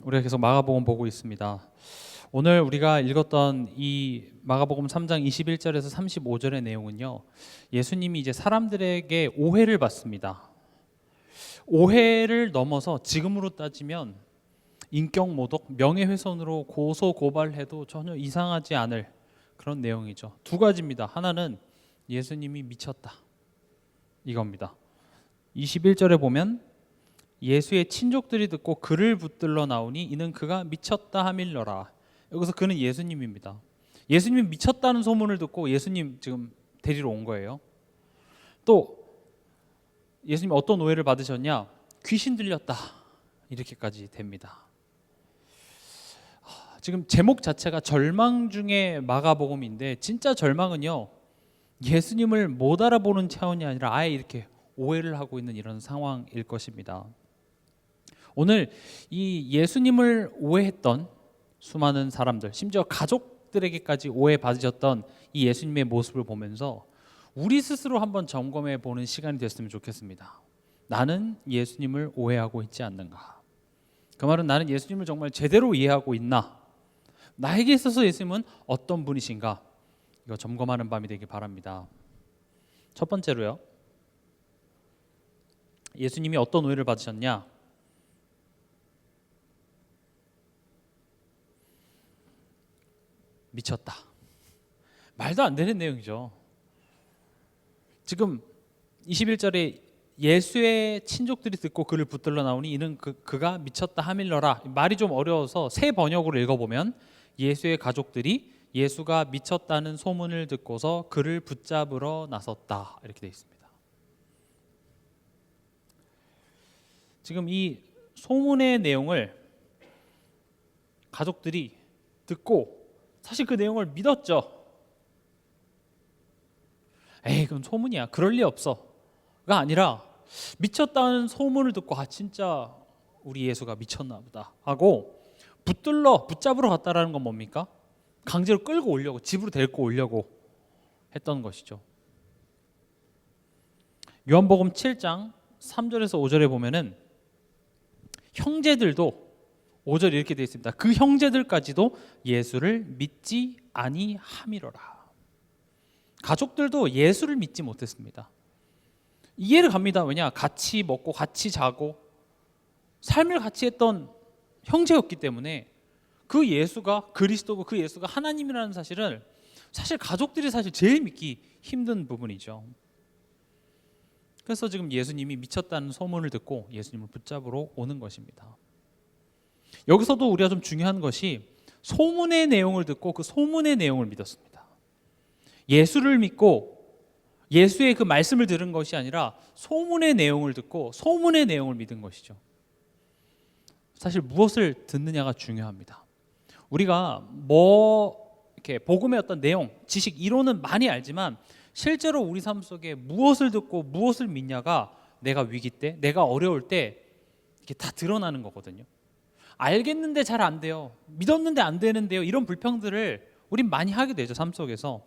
우리가 계속 마가복음 보고 있습니다. 오늘 우리가 읽었던 이 마가복음 3장 21절에서 35절의 내용은요, 예수님이 이제 사람들에게 오해를 받습니다. 오해를 넘어서 지금으로 따지면 인격 모독, 명예훼손으로 고소 고발해도 전혀 이상하지 않을 그런 내용이죠. 두 가지입니다. 하나는 예수님이 미쳤다, 이겁니다. 21절에 보면 예수의 친족들이 듣고 그를 붙들러 나오니 이는 그가 미쳤다 하밀러라. 여기서 그는 예수님입니다. 예수님이 미쳤다는 소문을 듣고 예수님 지금 데리러 온 거예요. 또 예수님이 어떤 오해를 받으셨냐? 귀신 들렸다, 이렇게까지 됩니다. 지금 제목 자체가 절망 중에 마가복음인데, 진짜 절망은요, 예수님을 못 알아보는 차원이 아니라 아예 이렇게 오해를 하고 있는 이런 상황일 것입니다. 오늘 이 예수님을 오해했던 수많은 사람들, 심지어 가족들에게까지 오해받으셨던 이 예수님의 모습을 보면서 우리 스스로 한번 점검해 보는 시간이 됐으면 좋겠습니다. 나는 예수님을 오해하고 있지 않는가? 그 말은 나는 예수님을 정말 제대로 이해하고 있나? 나에게 있어서 예수님은 어떤 분이신가? 이거 점검하는 밤이 되길 바랍니다. 첫 번째로요, 예수님이 어떤 오해를 받으셨냐? 미쳤다. 말도 안 되는 내용이죠. 지금 21절에 예수의 친족들이 듣고 그를 붙들러 나오니 이는 그가 미쳤다 하밀러라. 말이 좀 어려워서 새 번역으로 읽어보면 예수의 가족들이 예수가 미쳤다는 소문을 듣고서 그를 붙잡으러 나섰다, 이렇게 되어 있습니다. 지금 이 소문의 내용을 가족들이 듣고 사실 그 내용을 믿었죠. 에이, 그건 소문이야, 그럴 리 없어가 아니라 미쳤다는 소문을 듣고 진짜 우리 예수가 미쳤나 보다 하고 붙잡으러 갔다라는 건 뭡니까? 강제로 끌고 오려고, 집으로 데리고 오려고 했던 것이죠. 요한복음 7장 3절에서 5절에 보면은 형제들도 5절 이렇게 되어 있습니다. 그 형제들까지도 예수를 믿지 아니함이로라. 가족들도 예수를 믿지 못했습니다. 이해를 갑니다. 왜냐? 같이 먹고 같이 자고 삶을 같이 했던 형제였기 때문에 그 예수가 그리스도고 그 예수가 하나님이라는 사실은 사실 가족들이 사실 제일 믿기 힘든 부분이죠. 그래서 지금 예수님이 미쳤다는 소문을 듣고 예수님을 붙잡으러 오는 것입니다. 여기서도 우리가 좀 중요한 것이 소문의 내용을 듣고 그 소문의 내용을 믿었습니다. 예수를 믿고 예수의 그 말씀을 들은 것이 아니라 소문의 내용을 듣고 소문의 내용을 믿은 것이죠. 사실 무엇을 듣느냐가 중요합니다. 우리가 이렇게 복음의 어떤 내용, 지식, 이론은 많이 알지만 실제로 우리 삶 속에 무엇을 듣고 무엇을 믿냐가 내가 위기 때, 내가 어려울 때 이렇게 다 드러나는 거거든요. 알겠는데 잘 안 돼요, 믿었는데 안 되는데요, 이런 불평들을 우린 많이 하게 되죠, 삶 속에서.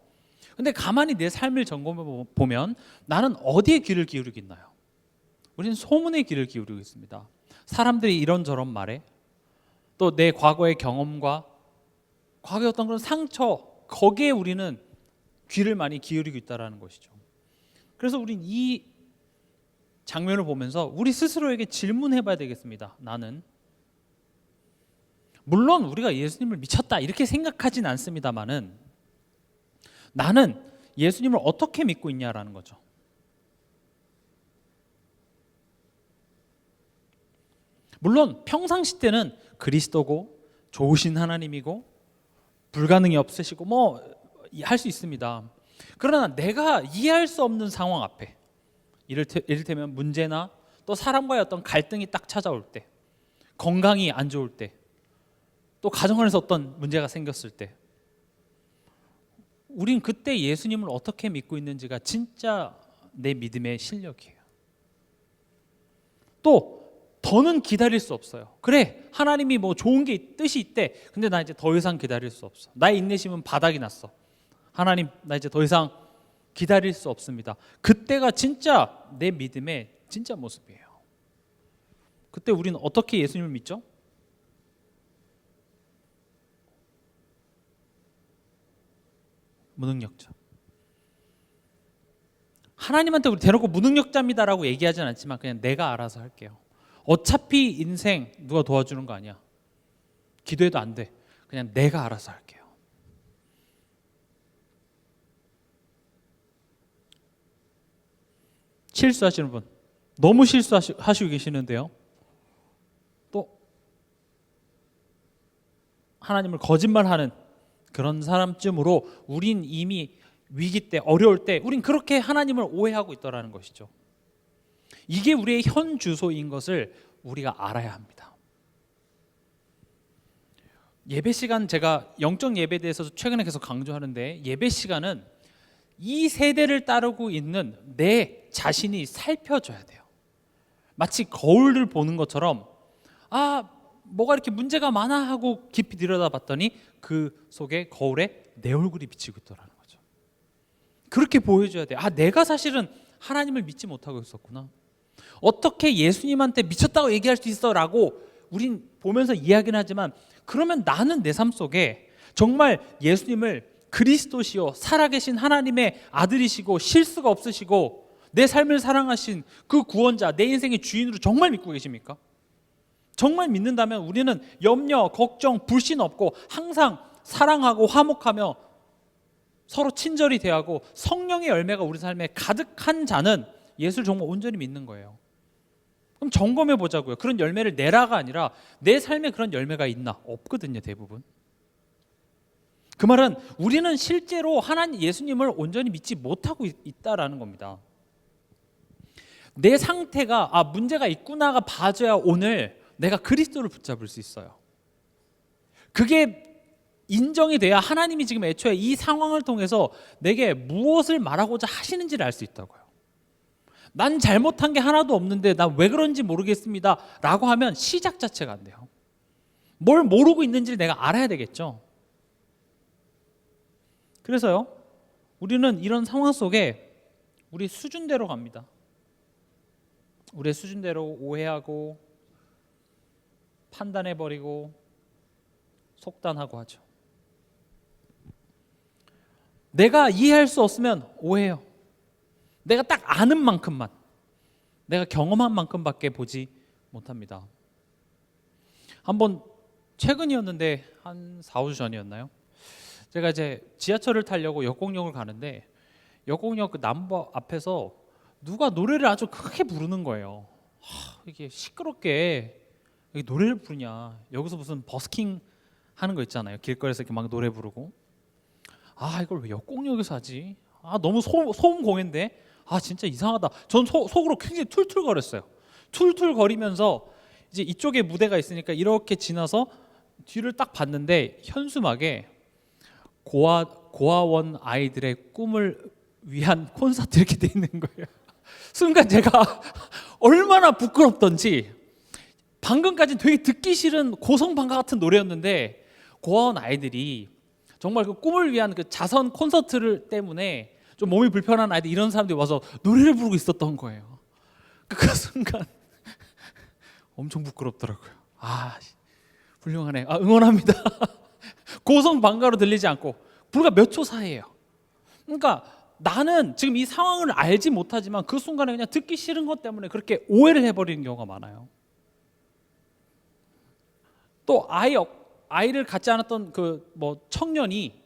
근데 가만히 내 삶을 점검해 보면 나는 어디에 귀를 기울이고 있나요? 우리는 소문에 귀를 기울이고 있습니다. 사람들이 이런저런 말에, 또 내 과거의 경험과 과거의 어떤 그런 상처, 거기에 우리는 귀를 많이 기울이고 있다는 것이죠. 그래서 우린 이 장면을 보면서 우리 스스로에게 질문해 봐야 되겠습니다. 나는, 물론 우리가 예수님을 미쳤다 이렇게 생각하진 않습니다만은, 나는 예수님을 어떻게 믿고 있냐라는 거죠. 물론 평상시 때는 그리스도고 좋으신 하나님이고 불가능이 없으시고 할 수 있습니다. 그러나 내가 이해할 수 없는 상황 앞에, 이를테면 문제나 또 사람과의 어떤 갈등이 딱 찾아올 때, 건강이 안 좋을 때, 또 가정 안에서 어떤 문제가 생겼을 때, 우린 그때 예수님을 어떻게 믿고 있는지가 진짜 내 믿음의 실력이에요. 또 더는 기다릴 수 없어요. 그래, 하나님이 좋은 게 뜻이 있대. 근데 나 이제 더 이상 기다릴 수 없어. 나의 인내심은 바닥이 났어. 하나님, 나 이제 더 이상 기다릴 수 없습니다. 그때가 진짜 내 믿음의 진짜 모습이에요. 그때 우리는 어떻게 예수님을 믿죠? 무능력자. 하나님한테 우리 대놓고 무능력자입니다라고 얘기하진 않지만 그냥 내가 알아서 할게요. 어차피 인생 누가 도와주는 거 아니야. 기도해도 안 돼. 그냥 내가 알아서 할게요. 실수하시는 분, 너무 실수하시고 계시는데요. 또 하나님을 거짓말하는 그런 사람쯤으로 우린 이미 위기 때, 어려울 때 우린 그렇게 하나님을 오해하고 있더라는 것이죠. 이게 우리의 현 주소인 것을 우리가 알아야 합니다. 예배 시간, 제가 영적 예배에 대해서 최근에 계속 강조하는데, 예배 시간은 이 세대를 따르고 있는 내 자신이 살펴줘야 돼요. 마치 거울을 보는 것처럼 뭐가 이렇게 문제가 많아 하고 깊이 들여다봤더니 그 속에 거울에 내 얼굴이 비치고 있더라는 거죠. 그렇게 보여줘야 돼요. 내가 사실은 하나님을 믿지 못하고 있었구나. 어떻게 예수님한테 미쳤다고 얘기할 수 있어? 라고 우린 보면서 이야기는 하지만, 그러면 나는 내 삶 속에 정말 예수님을 그리스도시요 살아계신 하나님의 아들이시고 실수가 없으시고 내 삶을 사랑하신 그 구원자, 내 인생의 주인으로 정말 믿고 계십니까? 정말 믿는다면 우리는 염려, 걱정, 불신 없고 항상 사랑하고 화목하며 서로 친절히 대하고 성령의 열매가 우리 삶에 가득한 자는 예수를 정말 온전히 믿는 거예요. 그럼 점검해 보자고요. 그런 열매를 내라가 아니라 내 삶에 그런 열매가 있나? 없거든요, 대부분. 그 말은 우리는 실제로 하나님 예수님을 온전히 믿지 못하고 있다라는 겁니다. 내 상태가 문제가 있구나가 봐줘야 오늘 내가 그리스도를 붙잡을 수 있어요. 그게 인정이 돼야 하나님이 지금 애초에 이 상황을 통해서 내게 무엇을 말하고자 하시는지를 알 수 있다고요. 난 잘못한 게 하나도 없는데 나 왜 그런지 모르겠습니다 라고 하면 시작 자체가 안 돼요. 뭘 모르고 있는지를 내가 알아야 되겠죠. 그래서요, 우리는 이런 상황 속에 우리 수준대로 갑니다. 우리의 수준대로 오해하고 판단해버리고 속단하고 하죠. 내가 이해할 수 없으면 오해해요. 내가 딱 아는 만큼만, 내가 경험한 만큼밖에 보지 못합니다. 한번 최근이었는데 한 4, 5주 전이었나요? 제가 이제 지하철을 타려고 역곡역을 가는데 역곡역 그 남부 앞에서 누가 노래를 아주 크게 부르는 거예요. 이게 시끄럽게 여기 노래를 부르냐, 여기서 무슨 버스킹 하는 거 있잖아요. 길거리에서 이렇게 막 노래 부르고, 이걸 왜 역곡역에서 하지? 너무 소음 공해인데 진짜 이상하다. 전 속으로 굉장히 툴툴거렸어요. 툴툴거리면서 이제 이쪽에 무대가 있으니까 이렇게 지나서 뒤를 딱 봤는데 현수막에 고아원 아이들의 꿈을 위한 콘서트 이렇게 돼 있는 거예요. 순간 제가 얼마나 부끄럽던지, 방금까지는 되게 듣기 싫은 고성방가 같은 노래였는데 고아원 아이들이 정말 그 꿈을 위한 그 자선 콘서트를 때문에 좀 몸이 불편한 아이들, 이런 사람들이 와서 노래를 부르고 있었던 거예요. 그 순간 엄청 부끄럽더라고요. 훌륭하네. 응원합니다. 고성방가로 들리지 않고 불과 몇 초 사이에요. 그러니까 나는 지금 이 상황을 알지 못하지만 그 순간에 그냥 듣기 싫은 것 때문에 그렇게 오해를 해버리는 경우가 많아요. 또 아이를 갖지 않았던 그 청년이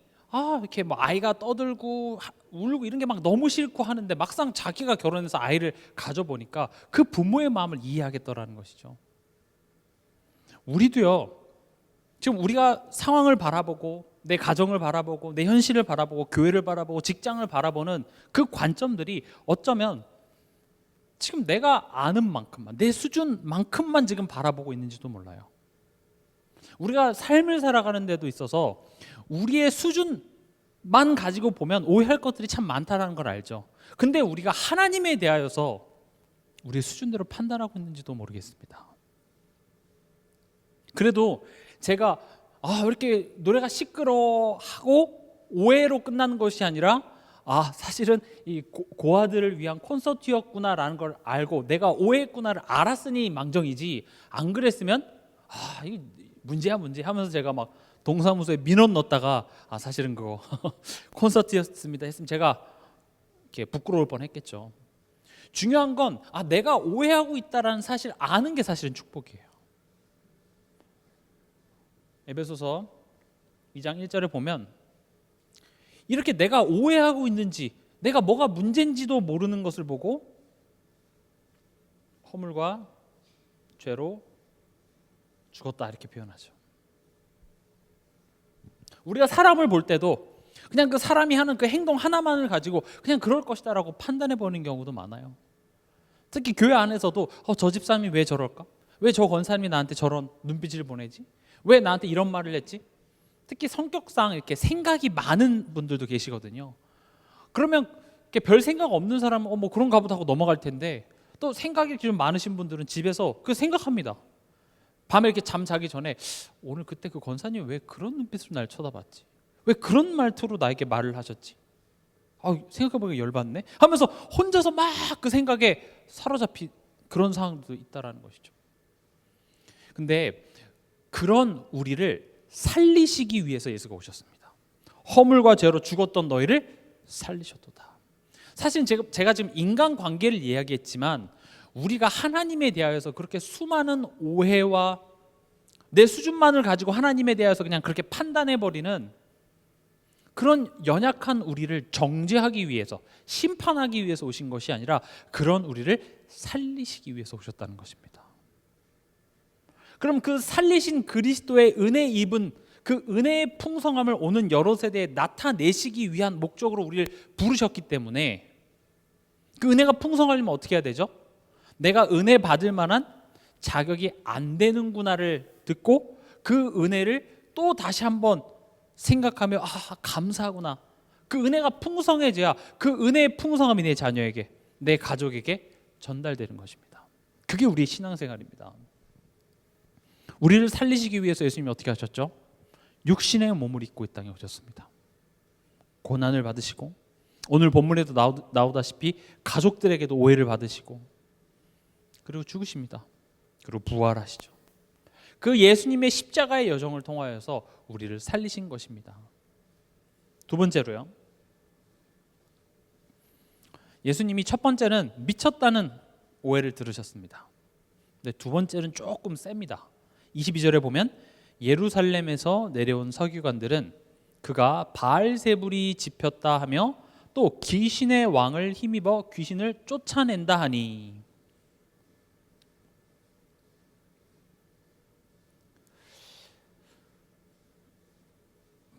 이렇게 아이가 떠들고 울고 이런 게 막 너무 싫고 하는데 막상 자기가 결혼해서 아이를 가져보니까 그 부모의 마음을 이해하겠더라는 것이죠. 우리도요, 지금 우리가 상황을 바라보고 내 가정을 바라보고 내 현실을 바라보고 교회를 바라보고 직장을 바라보는 그 관점들이 어쩌면 지금 내가 아는 만큼만, 내 수준만큼만 지금 바라보고 있는지도 몰라요. 우리가 삶을 살아가는 데도 있어서 우리의 수준만 가지고 보면 오해할 것들이 참 많다는 걸 알죠. 근데 우리가 하나님에 대하여서 우리의 수준대로 판단하고 있는지도 모르겠습니다. 그래도 제가 왜 이렇게 노래가 시끄러워하고 오해로 끝나는 것이 아니라 사실은 이 고아들을 위한 콘서트였구나라는 걸 알고 내가 오해했구나를 알았으니 망정이지, 안 그랬으면 이게 문제 하면서 제가 막 동사무소에 민원 넣었다가 사실은 그거 콘서트였습니다 했으면 제가 이렇게 부끄러울 뻔했겠죠. 중요한 건 내가 오해하고 있다라는 사실 아는 게 사실은 축복이에요. 에베소서 2장 1절에 보면 이렇게 내가 오해하고 있는지 내가 뭐가 문제인지도 모르는 것을 보고 허물과 죄로 죽었다 이렇게 표현하죠. 우리가 사람을 볼 때도 그냥 그 사람이 하는 그 행동 하나만을 가지고 그냥 그럴 것이다라고 판단해 보는 경우도 많아요. 특히 교회 안에서도 저 집사람이 왜 저럴까? 왜 저 권사님이 나한테 저런 눈빛을 보내지? 왜 나한테 이런 말을 했지? 특히 성격상 이렇게 생각이 많은 분들도 계시거든요. 그러면 이렇게 별 생각 없는 사람은 뭐 그런가 보다 하고 넘어갈 텐데 또 생각이 좀 많으신 분들은 집에서 그 생각합니다. 밤에 이렇게 잠 자기 전에 오늘 그때 그 권사님 왜 그런 눈빛으로 날 쳐다봤지? 왜 그런 말투로 나에게 말을 하셨지? 생각해보니까 열받네 하면서 혼자서 막 그 생각에 사로잡힌 그런 상황도 있다라는 것이죠. 근데 그런 우리를 살리시기 위해서 예수가 오셨습니다. 허물과 죄로 죽었던 너희를 살리셨도다. 사실 제가 지금 인간관계를 이야기했지만 우리가 하나님에 대하여서 그렇게 수많은 오해와 내 수준만을 가지고 하나님에 대하여서 그냥 그렇게 판단해버리는 그런 연약한 우리를 정죄하기 위해서 심판하기 위해서 오신 것이 아니라 그런 우리를 살리시기 위해서 오셨다는 것입니다. 그럼 그 살리신 그리스도의 은혜 입은 그 은혜의 풍성함을 오는 여러 세대에 나타내시기 위한 목적으로 우리를 부르셨기 때문에 그 은혜가 풍성하려면 어떻게 해야 되죠? 내가 은혜 받을 만한 자격이 안 되는구나를 듣고 그 은혜를 또 다시 한번 생각하며 감사하구나. 그 은혜가 풍성해져야 그 은혜의 풍성함이 내 자녀에게 내 가족에게 전달되는 것입니다. 그게 우리의 신앙생활입니다. 우리를 살리시기 위해서 예수님이 어떻게 하셨죠? 육신의 몸을 입고 이 땅에 오셨습니다. 고난을 받으시고 오늘 본문에도 나오다시피 가족들에게도 오해를 받으시고 그리고 죽으십니다. 그리고 부활하시죠. 그 예수님의 십자가의 여정을 통하여서 우리를 살리신 것입니다. 두 번째로요. 예수님이 첫 번째는 미쳤다는 오해를 들으셨습니다. 근데 두 번째는 조금 셉니다. 22절에 보면 예루살렘에서 내려온 서기관들은 그가 바알세불이 집혔다 하며 또 귀신의 왕을 힘입어 귀신을 쫓아낸다 하니.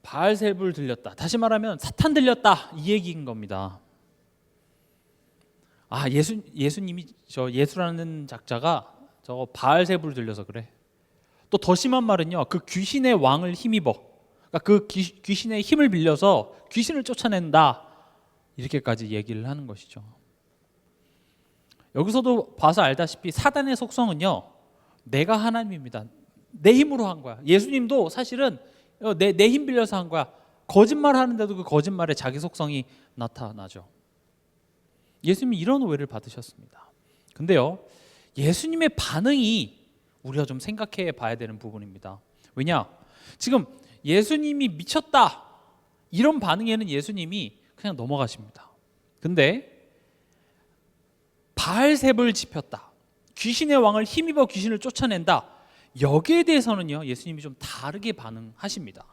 바알세불 들렸다. 다시 말하면 사탄 들렸다 이 얘기인 겁니다. 예수님이 저 예수라는 작자가 저거 바알세불 들려서 그래. 또 더 심한 말은요. 그 귀신의 왕을 힘입어. 그러니까 그 귀신의 힘을 빌려서 귀신을 쫓아낸다. 이렇게까지 얘기를 하는 것이죠. 여기서도 봐서 알다시피 사단의 속성은요. 내가 하나님입니다. 내 힘으로 한 거야. 예수님도 사실은 내 힘 빌려서 한 거야. 거짓말 하는데도 그 거짓말에 자기 속성이 나타나죠. 예수님이 이런 오해를 받으셨습니다. 근데요, 예수님의 반응이 우리가 좀 생각해 봐야 되는 부분입니다. 왜냐? 지금 예수님이 미쳤다 이런 반응에는 예수님이 그냥 넘어가십니다. 근데 바알세불을 집혔다, 귀신의 왕을 힘입어 귀신을 쫓아낸다, 여기에 대해서는요 예수님이 좀 다르게 반응하십니다.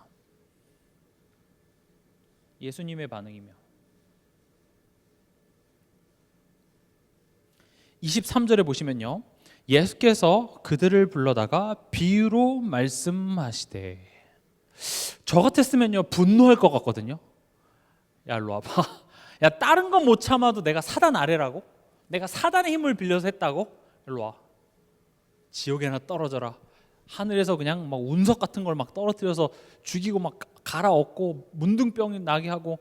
예수님의 반응이며 23절에 보시면요, 예수께서 그들을 불러다가 비유로 말씀하시되. 저 같았으면요 분노할 것 같거든요. 야 일로 와봐. 야 다른 건 못 참아도 내가 사단 아래라고? 내가 사단의 힘을 빌려서 했다고? 일로 와. 지옥에나 떨어져라. 하늘에서 그냥 막 운석 같은 걸 막 떨어뜨려서 죽이고 막 갈아엎고 문둥병이 나게 하고.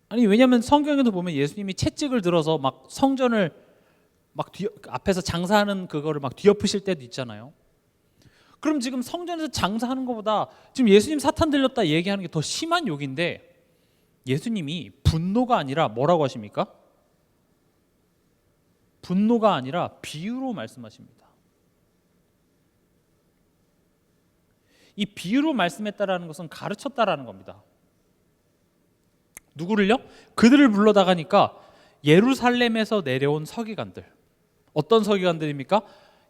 아니 왜냐하면 성경에도 보면 예수님이 채찍을 들어서 막 성전을 막 앞에서 장사하는 그거를 막 뒤엎으실 때도 있잖아요. 그럼 지금 성전에서 장사하는 것보다 지금 예수님 사탄 들렸다 얘기하는 게 더 심한 욕인데 예수님이 분노가 아니라 뭐라고 하십니까? 분노가 아니라 비유로 말씀하십니다. 이 비유로 말씀했다라는 것은 가르쳤다라는 겁니다. 누구를요? 그들을 불러다가니까 예루살렘에서 내려온 서기관들. 어떤 서기관들입니까?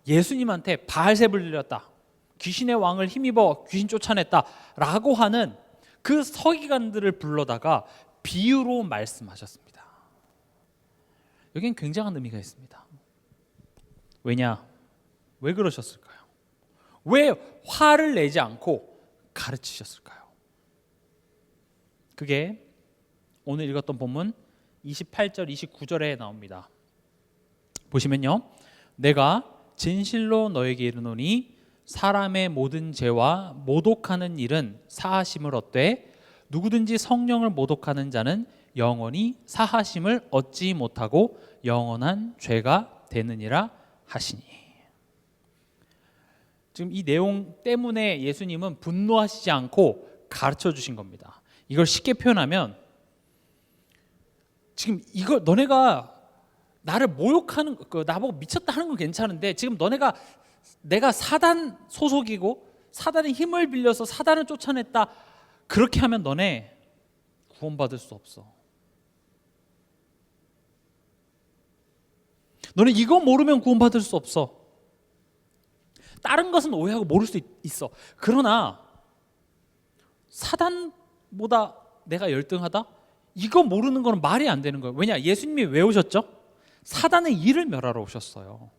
예수님한테 바알세불 들렸다, 귀신의 왕을 힘입어 귀신 쫓아냈다 라고 하는 그 서기관들을 불러다가 비유로 말씀하셨습니다. 여기엔 굉장한 의미가 있습니다. 왜냐? 왜 그러셨을까요? 왜 화를 내지 않고 가르치셨을까요? 그게 오늘 읽었던 본문 28절 29절에 나옵니다. 보시면요, 내가 진실로 너에게 이르노니 사람의 모든 죄와 모독하는 일은 사하심을 얻되 누구든지 성령을 모독하는 자는 영원히 사하심을 얻지 못하고 영원한 죄가 되느니라 하시니. 지금 이 내용 때문에 예수님은 분노하시지 않고 가르쳐 주신 겁니다. 이걸 쉽게 표현하면, 지금 이걸 너네가 나를 모욕하는, 나보고 미쳤다 하는 건 괜찮은데 지금 너네가 내가 사단 소속이고 사단의 힘을 빌려서 사단을 쫓아냈다, 그렇게 하면 너네 구원받을 수 없어. 너네 이거 모르면 구원받을 수 없어. 다른 것은 오해하고 모를 수 있어. 그러나 사단보다 내가 열등하다? 이거 모르는 건 말이 안 되는 거예요. 왜냐? 예수님이 왜 오셨죠? 사단의 일을 멸하러 오셨어요.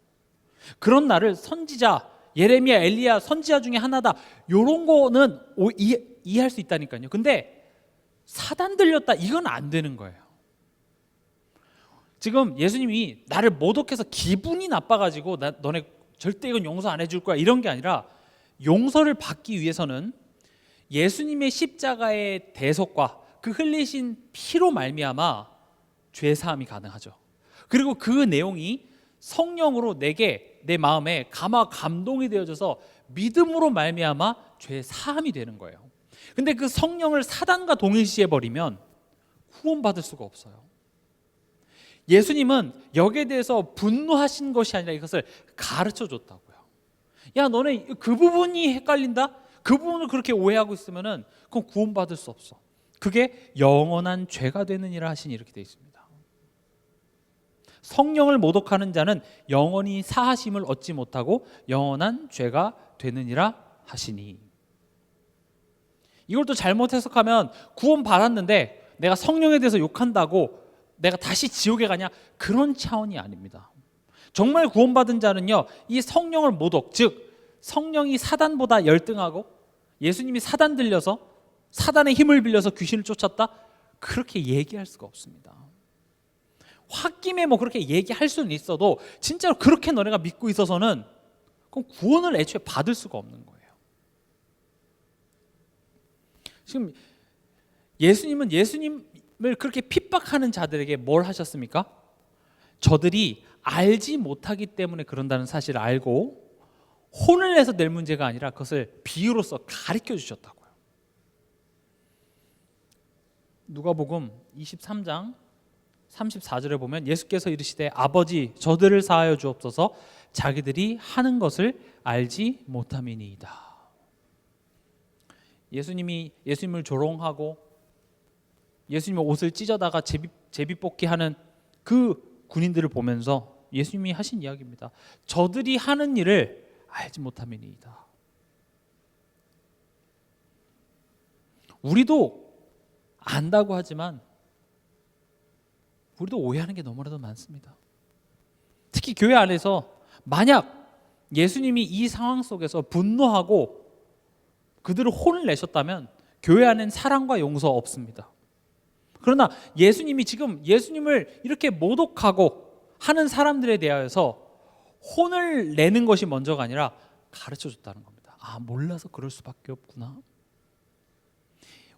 그런 나를 선지자, 예레미야, 엘리야 선지자 중에 하나다, 이런 거는 이해할 수 있다니까요. 근데 사단 들렸다, 이건 안 되는 거예요. 지금 예수님이 나를 모독해서 기분이 나빠가지고 너네 절대 이건 용서 안 해줄 거야, 이런 게 아니라, 용서를 받기 위해서는 예수님의 십자가의 대속과 그 흘리신 피로 말미암아 죄 사함이 가능하죠. 그리고 그 내용이 성령으로 내게, 내 마음에 감동이 되어져서 믿음으로 말미암아 죄 사함이 되는 거예요. 근데 그 성령을 사단과 동일시해 버리면 구원받을 수가 없어요. 예수님은 여기에 대해서 분노하신 것이 아니라 이것을 가르쳐 줬다고요. 야, 너네 그 부분이 헷갈린다? 그 부분을 그렇게 오해하고 있으면은 그건 구원받을 수 없어. 그게 영원한 죄가 되느니라 하시니, 이렇게 되어 있습니다. 성령을 모독하는 자는 영원히 사하심을 얻지 못하고 영원한 죄가 되느니라 하시니. 이걸 또 잘못 해석하면 구원 받았는데 내가 성령에 대해서 욕한다고 내가 다시 지옥에 가냐, 그런 차원이 아닙니다. 정말 구원받은 자는요, 이 성령을 모독, 즉 성령이 사단보다 열등하고 예수님이 사단 들려서 사단의 힘을 빌려서 귀신을 쫓았다, 그렇게 얘기할 수가 없습니다. 홧김에 뭐 그렇게 얘기할 수는 있어도 진짜로 그렇게 너네가 믿고 있어서는 그럼 구원을 애초에 받을 수가 없는 거예요. 지금 예수님은 예수님을 그렇게 핍박하는 자들에게 뭘 하셨습니까? 저들이 알지 못하기 때문에 그런다는 사실을 알고 혼을 내서 낼 문제가 아니라 그것을 비유로서 가르쳐 주셨다고요. 누가복음 23장 34절에 보면 예수께서 이르시되 아버지 저들을 사하여 주옵소서 자기들이 하는 것을 알지 못함이니이다. 예수님을 조롱하고 예수님의 옷을 찢어다가 제비뽑기 하는 그 군인들을 보면서 예수님이 하신 이야기입니다. 저들이 하는 일을 알지 못함이니이다. 우리도 안다고 하지만 우리도 오해하는 게 너무나도 많습니다. 특히 교회 안에서 만약 예수님이 이 상황 속에서 분노하고 그들을 혼을 내셨다면 교회 안엔 사랑과 용서 없습니다. 그러나 예수님이 지금 예수님을 이렇게 모독하고 하는 사람들에 대하여서 혼을 내는 것이 먼저가 아니라 가르쳐 줬다는 겁니다. 아, 몰라서 그럴 수밖에 없구나.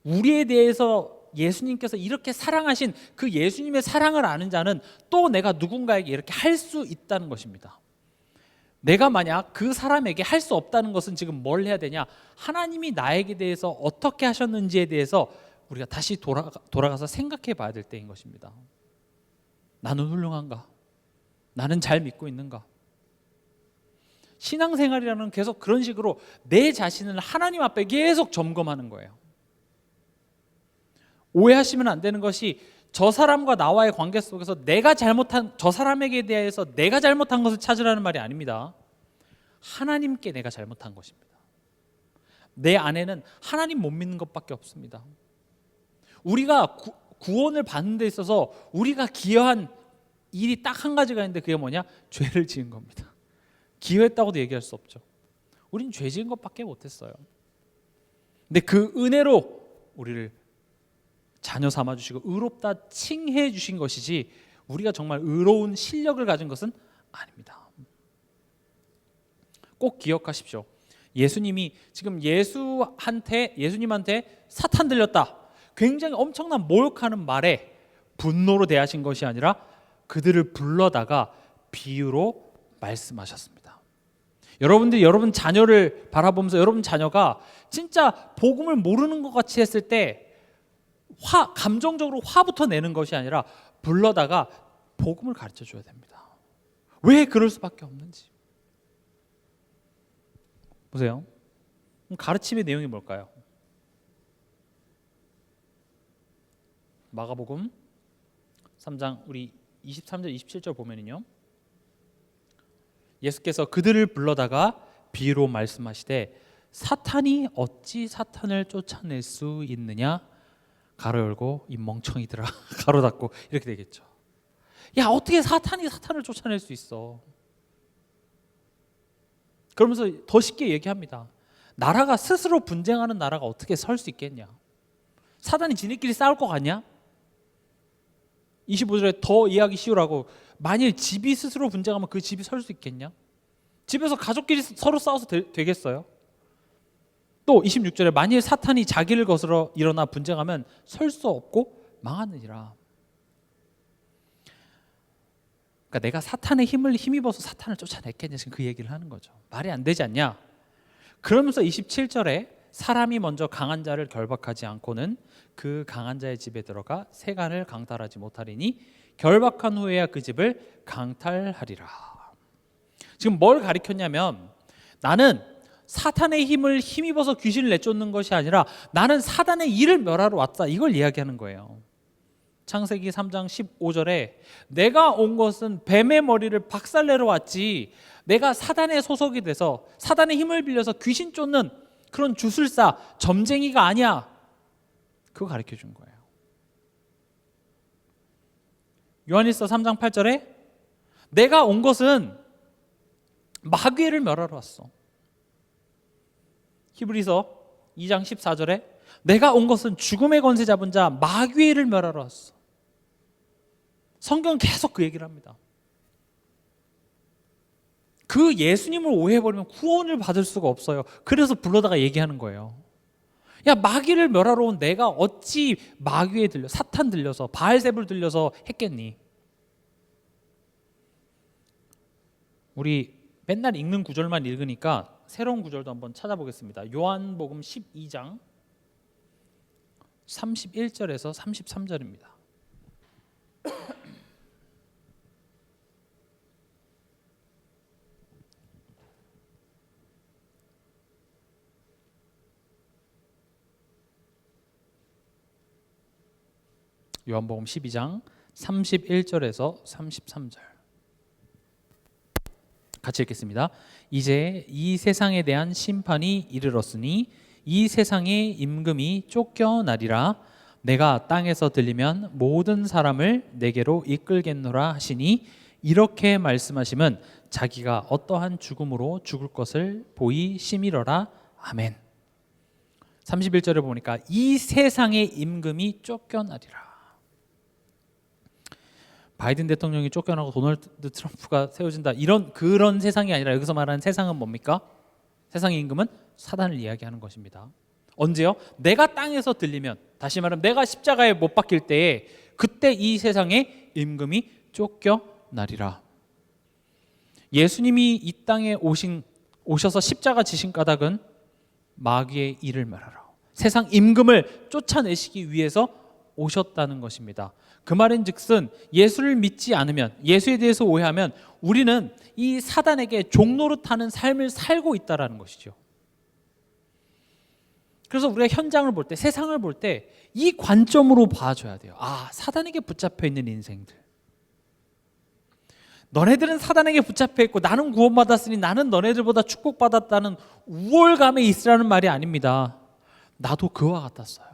우리에 대해서 예수님께서 이렇게 사랑하신 그 예수님의 사랑을 아는 자는 또 내가 누군가에게 이렇게 할 수 있다는 것입니다. 내가 만약 그 사람에게 할 수 없다는 것은 지금 뭘 해야 되냐? 하나님이 나에게 대해서 어떻게 하셨는지에 대해서 우리가 다시 돌아가서 생각해 봐야 될 때인 것입니다. 나는 훌륭한가? 나는 잘 믿고 있는가? 신앙생활이라는 계속 그런 식으로 내 자신을 하나님 앞에 계속 점검하는 거예요. 오해하시면 안 되는 것이 저 사람과 나와의 관계 속에서 내가 잘못한, 저 사람에게 대해서 내가 잘못한 것을 찾으라는 말이 아닙니다. 하나님께 내가 잘못한 것입니다. 내 안에는 하나님 못 믿는 것밖에 없습니다. 우리가 구원을 받는 데 있어서 우리가 기여한 일이 딱 한 가지가 있는데 그게 뭐냐? 죄를 지은 겁니다. 기여했다고도 얘기할 수 없죠. 우린 죄 지은 것밖에 못했어요. 근데 그 은혜로 우리를 자녀 삼아주시고 의롭다 칭해 주신 것이지 우리가 정말 의로운 실력을 가진 것은 아닙니다. 꼭 기억하십시오. 예수님이 지금 예수님한테 사탄 들렸다, 굉장히 엄청난 모욕하는 말에 분노로 대하신 것이 아니라 그들을 불러다가 비유로 말씀하셨습니다. 여러분들이 여러분 자녀를 바라보면서 여러분 자녀가 진짜 복음을 모르는 것 같이 했을 때 감정적으로 화부터 내는 것이 아니라 불러다가 복음을 가르쳐 줘야 됩니다. 왜 그럴 수밖에 없는지. 보세요. 가르침의 내용이 뭘까요? 마가복음 3장 우리 23절 27절 보면은요, 예수께서 그들을 불러다가 비유로 말씀하시되 사탄이 어찌 사탄을 쫓아낼 수 있느냐, 가로 열고 이 멍청이들아 가로 닫고, 이렇게 되겠죠. 야, 어떻게 사탄이 사탄을 쫓아낼 수 있어? 그러면서 더 쉽게 얘기합니다. 나라가 스스로 분쟁하는 나라가 어떻게 설 수 있겠냐? 사단이 지네끼리 싸울 것 같냐? 25절에 더 이해하기 쉬우라고, 만일 집이 스스로 분쟁하면 그 집이 설 수 있겠냐? 집에서 가족끼리 서로 싸워서 되겠어요? 또 26절에 만일 사탄이 자기를 거스러 일어나 분쟁하면 설 수 없고 망하느니라. 그러니까 내가 사탄의 힘을 힘입어서 사탄을 쫓아냈겠냐, 지금 그 얘기를 하는 거죠. 말이 안 되지 않냐? 그러면서 27절에 사람이 먼저 강한 자를 결박하지 않고는 그 강한 자의 집에 들어가 세간을 강탈하지 못하리니 결박한 후에야 그 집을 강탈하리라. 지금 뭘 가리켰냐면, 나는 사탄의 힘을 힘입어서 귀신을 내쫓는 것이 아니라 나는 사단의 일을 멸하러 왔다, 이걸 이야기하는 거예요. 창세기 3장 15절에 내가 온 것은 뱀의 머리를 박살내러 왔지 내가 사단의 소속이 돼서 사단의 힘을 빌려서 귀신 쫓는 그런 주술사, 점쟁이가 아니야, 그거 가르쳐 준 거예요. 요한일서 3장 8절에 내가 온 것은 마귀를 멸하러 왔어. 히브리서 2장 14절에 내가 온 것은 죽음의 권세 잡은 자 마귀를 멸하러 왔어. 성경은 계속 그 얘기를 합니다. 그 예수님을 오해해버리면 구원을 받을 수가 없어요. 그래서 불러다가 얘기하는 거예요. 야, 마귀를 멸하러 온 내가 어찌 마귀에 들려, 사탄 들려서, 바알세불 들려서 했겠니? 우리 맨날 읽는 구절만 읽으니까 새로운 구절도 한번 찾아보겠습니다. 요한복음 12장 31절에서 33절입니다. 요한복음 12장 31절에서 33절 같이 읽겠습니다. 이제 이 세상에 대한 심판이 이르렀으니 이 세상의 임금이 쫓겨나리라. 내가 땅에서 들리면 모든 사람을 내게로 이끌겠노라 하시니 이렇게 말씀하시면 자기가 어떠한 죽음으로 죽을 것을 보이심이러라. 아멘. 31절에 보니까 이 세상의 임금이 쫓겨나리라. 바이든 대통령이 쫓겨나고 도널드 트럼프가 세워진다, 그런 세상이 아니라 여기서 말하는 세상은 뭡니까? 세상의 임금은 사단을 이야기하는 것입니다. 언제요? 내가 땅에서 들리면, 다시 말하면 내가 십자가에 못 박힐 때에 그때 이 세상의 임금이 쫓겨나리라. 예수님이 이 땅에 오셔서 십자가 지신 까닭은 마귀의 일을 멸하라, 세상 임금을 쫓아내시기 위해서 오셨다는 것입니다. 그 말인즉슨 예수를 믿지 않으면, 예수에 대해서 오해하면 우리는 이 사단에게 종노릇하는 삶을 살고 있다는 것이죠. 그래서 우리가 현장을 볼 때, 세상을 볼 때 이 관점으로 봐줘야 돼요. 아, 사단에게 붙잡혀 있는 인생들. 너네들은 사단에게 붙잡혀 있고 나는 구원받았으니 나는 너네들보다 축복받았다는 우월감에 있으라는 말이 아닙니다. 나도 그와 같았어요.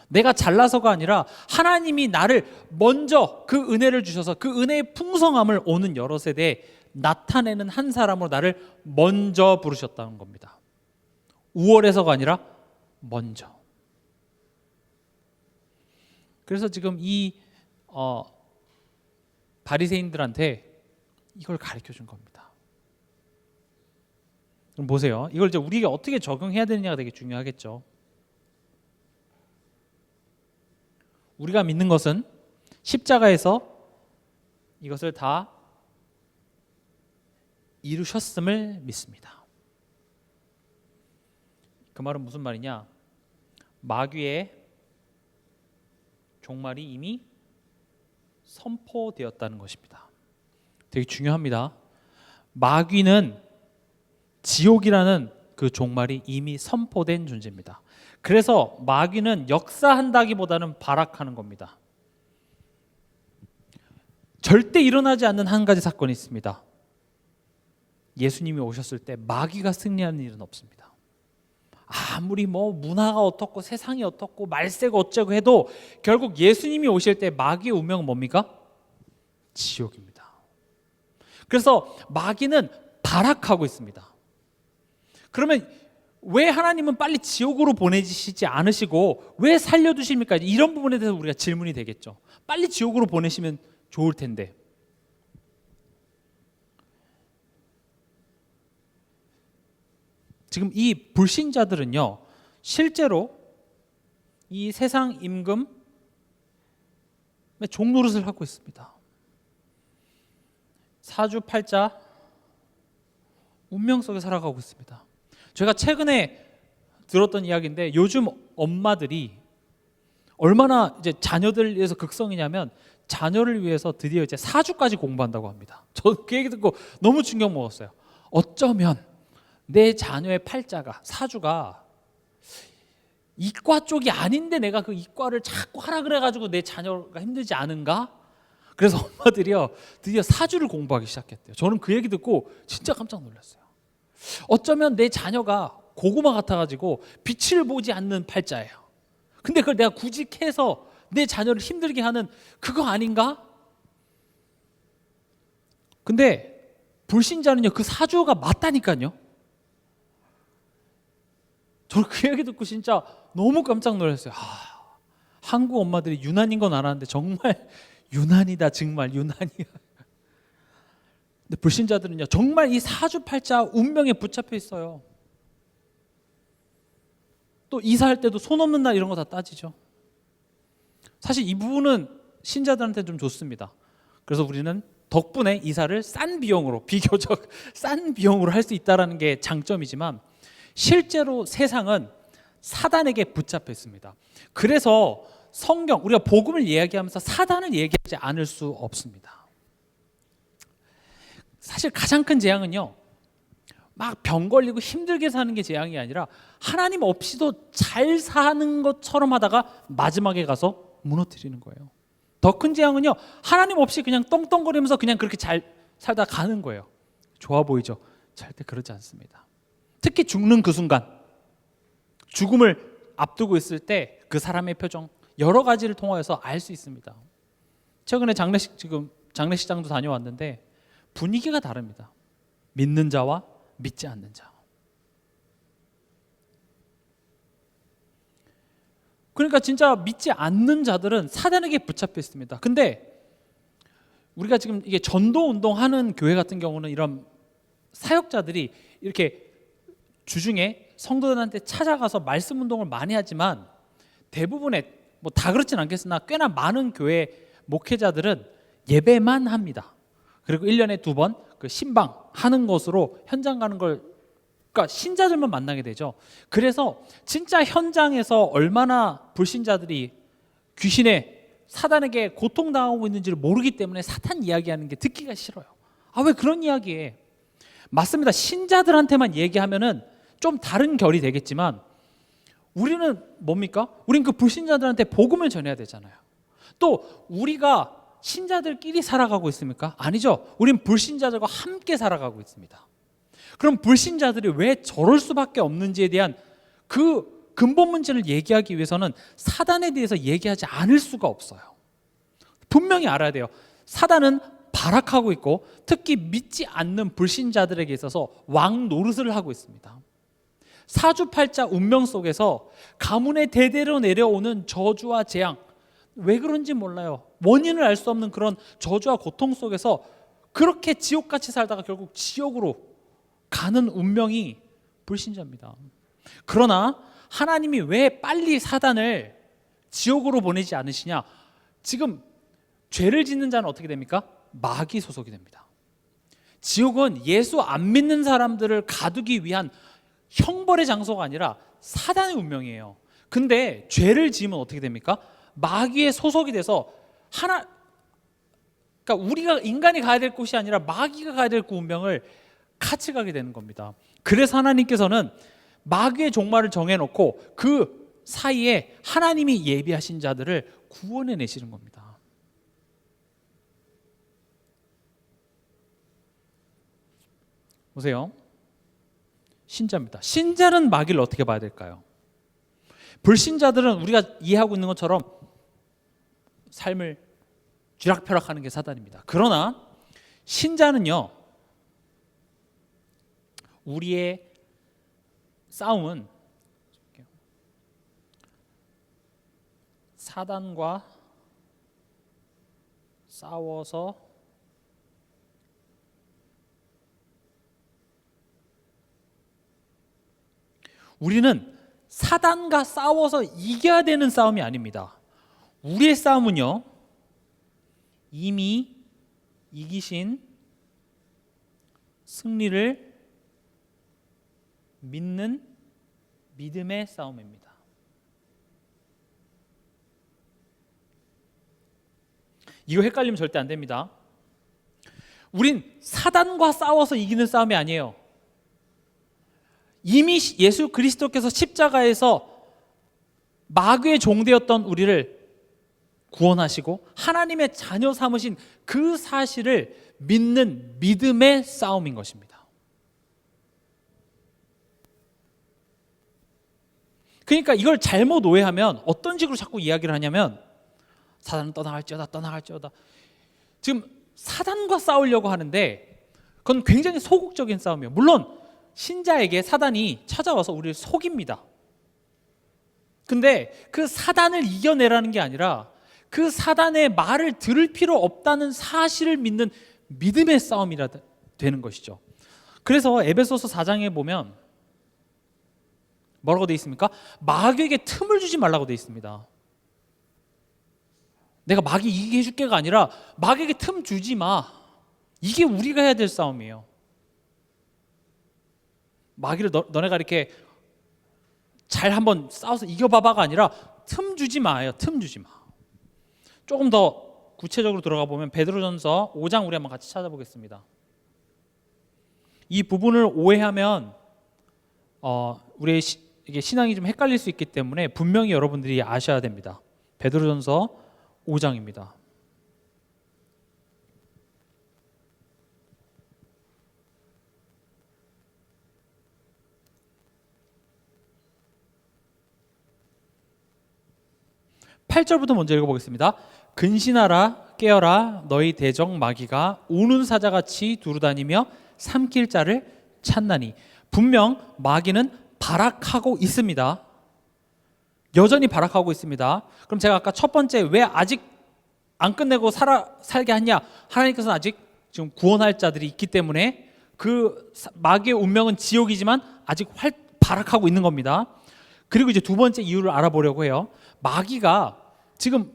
내가 잘나서가 아니라 하나님이 나를 먼저 그 은혜를 주셔서 그 은혜의 풍성함을 오는 여러 세대에 나타내는 한 사람으로 나를 먼저 부르셨다는 겁니다. 우월해서가 아니라 먼저. 그래서 지금 이 바리새인들한테 이걸 가르쳐 준 겁니다. 그럼 보세요. 이걸 이제 우리가 어떻게 적용해야 되느냐가 되게 중요하겠죠. 우리가 믿는 것은 십자가에서 이것을 다 이루셨음을 믿습니다. 그 말은 무슨 말이냐? 마귀의 종말이 이미 선포되었다는 것입니다. 되게 중요합니다. 마귀는 지옥이라는 그 종말이 이미 선포된 존재입니다. 그래서 마귀는 역사한다기보다는 발악하는 겁니다. 절대 일어나지 않는 한 가지 사건이 있습니다. 예수님이 오셨을 때 마귀가 승리하는 일은 없습니다. 아무리 뭐 문화가 어떻고 세상이 어떻고 말세가 어쩌고 해도 결국 예수님이 오실 때 마귀의 운명은 뭡니까? 지옥입니다. 그래서 마귀는 발악하고 있습니다. 그러면 왜 하나님은 빨리 지옥으로 보내시지 않으시고 왜 살려두십니까? 이런 부분에 대해서 우리가 질문이 되겠죠. 빨리 지옥으로 보내시면 좋을 텐데. 지금 이 불신자들은요, 실제로 이 세상 임금의 종노릇을 하고 있습니다. 사주팔자 운명 속에 살아가고 있습니다. 제가 최근에 들었던 이야기인데 요즘 엄마들이 얼마나 이제 자녀들 위해서 극성이냐면 자녀를 위해서 드디어 이제 사주까지 공부한다고 합니다. 저 그 얘기 듣고 너무 충격 먹었어요. 어쩌면 내 자녀의 팔자가 사주가 이과 쪽이 아닌데 내가 그 이과를 자꾸 하라 그래가지고 내 자녀가 힘들지 않은가? 그래서 엄마들이요 드디어 사주를 공부하기 시작했대요. 저는 그 얘기 듣고 진짜 깜짝 놀랐어요. 어쩌면 내 자녀가 고구마 같아가지고 빛을 보지 않는 팔자예요. 근데 그걸 내가 굳이 캐서 내 자녀를 힘들게 하는 그거 아닌가? 근데 불신자는요 그 사주가 맞다니까요. 저는 그 얘기 듣고 진짜 너무 깜짝 놀랐어요. 한국 엄마들이 유난인 건 알았는데 정말 유난이다, 정말 유난이야. 근데 불신자들은요 정말 이 사주팔자 운명에 붙잡혀 있어요. 또 이사할 때도 손 없는 날 이런 거 다 따지죠. 사실 이 부분은 신자들한테 좀 좋습니다. 그래서 우리는 덕분에 이사를 싼 비용으로, 비교적 싼 비용으로 할 수 있다는 게 장점이지만 실제로 세상은 사단에게 붙잡혀 있습니다. 그래서 성경, 우리가 복음을 이야기하면서 사단을 얘기하지 않을 수 없습니다. 사실 가장 큰 재앙은요 막 병 걸리고 힘들게 사는 게 재앙이 아니라 하나님 없이도 잘 사는 것처럼 하다가 마지막에 가서 무너뜨리는 거예요. 더 큰 재앙은요 하나님 없이 그냥 떵떵거리면서 그냥 그렇게 잘 살다 가는 거예요. 좋아 보이죠? 절대 그러지 않습니다. 특히 죽는 그 순간, 죽음을 앞두고 있을 때 그 사람의 표정 여러 가지를 통하여서 알 수 있습니다. 최근에 장례식장도 다녀왔는데 분위기가 다릅니다. 믿는 자와 믿지 않는 자. 그러니까 진짜 믿지 않는 자들은 사단에게 붙잡혀 있습니다. 근데 우리가 지금 이게 전도 운동하는 교회 같은 경우는 이런 사역자들이 이렇게 주중에 성도들한테 찾아가서 말씀 운동을 많이 하지만 대부분의 뭐 다 그렇진 않겠으나 꽤나 많은 교회 목회자들은 예배만 합니다. 그리고 1년에 2번 그 신방 하는 것으로 현장 가는 걸, 그러니까 신자들만 만나게 되죠. 그래서 진짜 현장에서 얼마나 불신자들이 사단에게 고통당하고 있는지를 모르기 때문에 사탄 이야기하는 게 듣기가 싫어요. 왜 그런 이야기해? 맞습니다. 신자들한테만 얘기하면은 좀 다른 결이 되겠지만 우리는 뭡니까? 우린 그 불신자들한테 복음을 전해야 되잖아요. 또 우리가 신자들끼리 살아가고 있습니까? 아니죠. 우린 불신자들과 함께 살아가고 있습니다. 그럼 불신자들이 왜 저럴 수밖에 없는지에 대한 그 근본 문제를 얘기하기 위해서는 사단에 대해서 얘기하지 않을 수가 없어요. 분명히 알아야 돼요. 사단은 발악하고 있고 특히 믿지 않는 불신자들에게 있어서 왕 노릇을 하고 있습니다. 사주팔자 운명 속에서 가문의 대대로 내려오는 저주와 재앙, 왜 그런지 몰라요. 원인을 알 수 없는 그런 저주와 고통 속에서 그렇게 지옥같이 살다가 결국 지옥으로 가는 운명이 불신자입니다. 그러나 하나님이 왜 빨리 사단을 지옥으로 보내지 않으시냐? 지금 죄를 짓는 자는 어떻게 됩니까? 마귀 소속이 됩니다. 지옥은 예수 안 믿는 사람들을 가두기 위한 형벌의 장소가 아니라 사단의 운명이에요. 근데 죄를 지으면 어떻게 됩니까? 마귀의 소속이 돼서 그러니까 우리가 인간이 가야 될 곳이 아니라 마귀가 가야 될 그 운명을 같이 가게 되는 겁니다. 그래서 하나님께서는 마귀의 종말을 정해놓고 그 사이에 하나님이 예비하신 자들을 구원해 내시는 겁니다. 보세요. 신자입니다. 신자는 마귀를 어떻게 봐야 될까요? 불신자들은 우리가 이해하고 있는 것처럼 삶을 쥐락펴락하는 게 사단입니다. 그러나 신자는요, 우리의 싸움은 사단과 싸워서 우리는 사단과 싸워서 이겨야 되는 싸움이 아닙니다. 우리의 싸움은요, 이미 이기신 승리를 믿는 믿음의 싸움입니다. 이거 헷갈리면 절대 안 됩니다. 우린 사단과 싸워서 이기는 싸움이 아니에요. 이미 예수 그리스도께서 십자가에서 마귀의 종되었던 우리를 구원하시고 하나님의 자녀 삼으신 그 사실을 믿는 믿음의 싸움인 것입니다. 그러니까 이걸 잘못 오해하면 어떤 식으로 자꾸 이야기를 하냐면 사단은 떠나갈지어다. 지금 사단과 싸우려고 하는데 그건 굉장히 소극적인 싸움이에요. 물론 신자에게 사단이 찾아와서 우리를 속입니다. 근데 그 사단을 이겨내라는 게 아니라 그 사단의 말을 들을 필요 없다는 사실을 믿는 믿음의 싸움이라 되는 것이죠. 그래서 에베소서 4장에 보면 뭐라고 되어 있습니까? 마귀에게 틈을 주지 말라고 되어 있습니다. 내가 마귀 이기게 해줄게가 아니라 마귀에게 틈 주지 마. 이게 우리가 해야 될 싸움이에요. 마귀를 너네가 이렇게 잘 한번 싸워서 이겨봐봐가 아니라 틈 주지 마요. 틈 주지 마. 조금 더 구체적으로 들어가 보면 베드로전서 5장 우리 한번 같이 찾아보겠습니다. 이 부분을 오해하면 우리의 이게 신앙이 좀 헷갈릴 수 있기 때문에 분명히 여러분들이 아셔야 됩니다. 베드로전서 5장입니다. (8절부터) 먼저 읽어보겠습니다. 근신하라 깨어라 너희 대적 마귀가 우는 사자같이 두루다니며 삼킬 자를 찾나니 분명 마귀는 발악하고 있습니다. 여전히 발악하고 있습니다. 그럼 제가 아까 첫 번째 왜 아직 안 끝내고 살게 하냐? 하나님께서는 아직 지금 구원할 자들이 있기 때문에 그 마귀의 운명은 지옥이지만 아직 발악하고 있는 겁니다. 그리고 이제 두 번째 이유를 알아보려고 해요. 마귀가 지금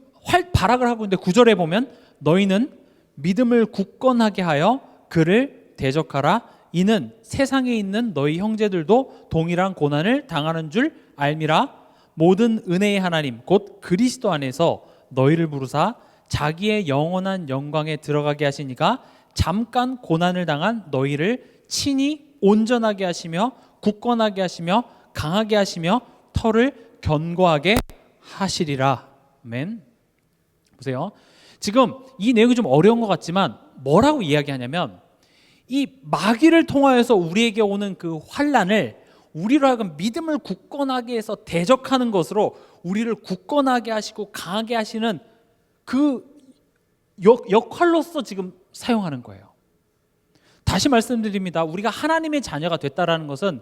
발악을 하고 있는데 9절에 보면 너희는 믿음을 굳건하게 하여 그를 대적하라. 이는 세상에 있는 너희 형제들도 동일한 고난을 당하는 줄 알미라. 모든 은혜의 하나님 곧 그리스도 안에서 너희를 부르사 자기의 영원한 영광에 들어가게 하시니가 잠깐 고난을 당한 너희를 친히 온전하게 하시며 굳건하게 하시며 강하게 하시며 터를 견고하게 하시리라. 아멘. 보세요. 지금 이 내용이 좀 어려운 것 같지만 뭐라고 이야기하냐면 이 마귀를 통하여서 우리에게 오는 그 환난을 우리로 하여금 믿음을 굳건하게 해서 대적하는 것으로 우리를 굳건하게 하시고 강하게 하시는 그 역할로서 지금 사용하는 거예요. 다시 말씀드립니다. 우리가 하나님의 자녀가 됐다라는 것은